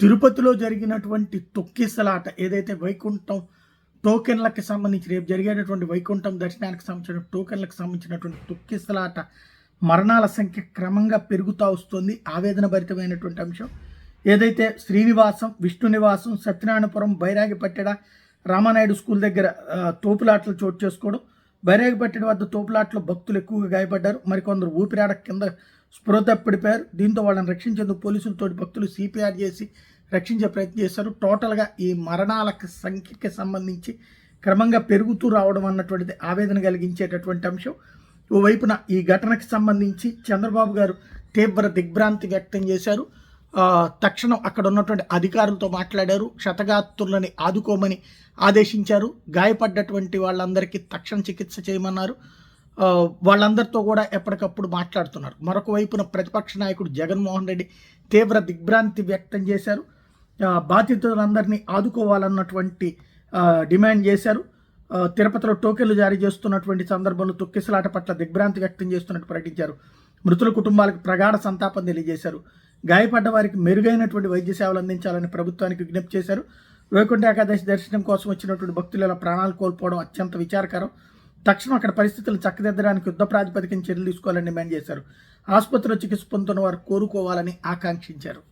తిరుపతిలో జరిగినటువంటి తొక్కిసలాట ఏదైతే వైకుంఠం టోకెన్లకు సంబంధించి రేపు జరిగేటటువంటి వైకుంఠం దర్శనానికి సంబంధించిన టోకెన్లకు సంబంధించినటువంటి తొక్కిసలాట మరణాల సంఖ్య క్రమంగా పెరుగుతూ వస్తుంది. ఆవేదన భరితమైనటువంటి అంశం. ఏదైతే శ్రీనివాసం, విష్ణు నివాసం, సత్యనారాయణపురం, బైరాగిపట్టెడ, రామానాయుడు స్కూల్ దగ్గర తోపులాటలు చోటు చేసుకోవడం, బైరాగిపట్టెడ వద్ద తోపులాటలో భక్తులు ఎక్కువగా గాయపడ్డారు. మరికొందరు ఊపిరాడ కింద స్పృహ తప్పిడిపోయారు. దీంతో వాళ్ళని రక్షించేందుకు పోలీసులతోటి భక్తులు సిపిఆర్ చేసి రక్షించే ప్రయత్నం చేశారు. టోటల్గా ఈ మరణాల సంఖ్యకి సంబంధించి క్రమంగా పెరుగుతూ రావడం అన్నటువంటిది ఆవేదన కలిగించేటటువంటి అంశం. ఓవైపున ఈ ఘటనకి సంబంధించి చంద్రబాబు గారు తీవ్ర దిగ్భ్రాంతి వ్యక్తం చేశారు. తక్షణం అక్కడ ఉన్నటువంటి అధికారులతో మాట్లాడారు. క్షతగాత్రులని ఆదుకోమని ఆదేశించారు. గాయపడ్డటువంటి వాళ్ళందరికీ తక్షణ చికిత్స చేయమన్నారు. వాళ్ళందరితో కూడా ఎప్పటికప్పుడు మాట్లాడుతున్నారు. మరొక వైపున ప్రతిపక్ష నాయకుడు జగన్మోహన్ రెడ్డి తీవ్ర దిగ్భ్రాంతి వ్యక్తం చేశారు. బాధితులందరినీ ఆదుకోవాలన్నటువంటి డిమాండ్ చేశారు. తిరుపతిలో టోకెన్లు జారీ చేస్తున్నటువంటి సందర్భంలో తొక్కిసలాట పట్ల దిగ్భ్రాంతి వ్యక్తం చేస్తున్నట్టు ప్రకటించారు. మృతుల కుటుంబాలకు ప్రగాఢ సంతాపం తెలియజేశారు. గాయపడ్డ వారికి మెరుగైనటువంటి వైద్య సేవలు అందించాలని ప్రభుత్వానికి విజ్ఞప్తి చేశారు. వైకుంఠ ఏకాదశి దర్శనం కోసం వచ్చినటువంటి భక్తులు ఇలా ప్రాణాలు కోల్పోవడం అత్యంత విచారకరం. తక్షణం అక్కడ పరిస్థితులు చక్కదిద్దడానికి యుద్ధ ప్రాతిపదికన చర్యలు తీసుకోవాలని డిమాండ్ చేశారు. ఆసుపత్రిలో చికిత్స పొందుతున్న వారు కోరుకోవాలని ఆకాంక్షించారు.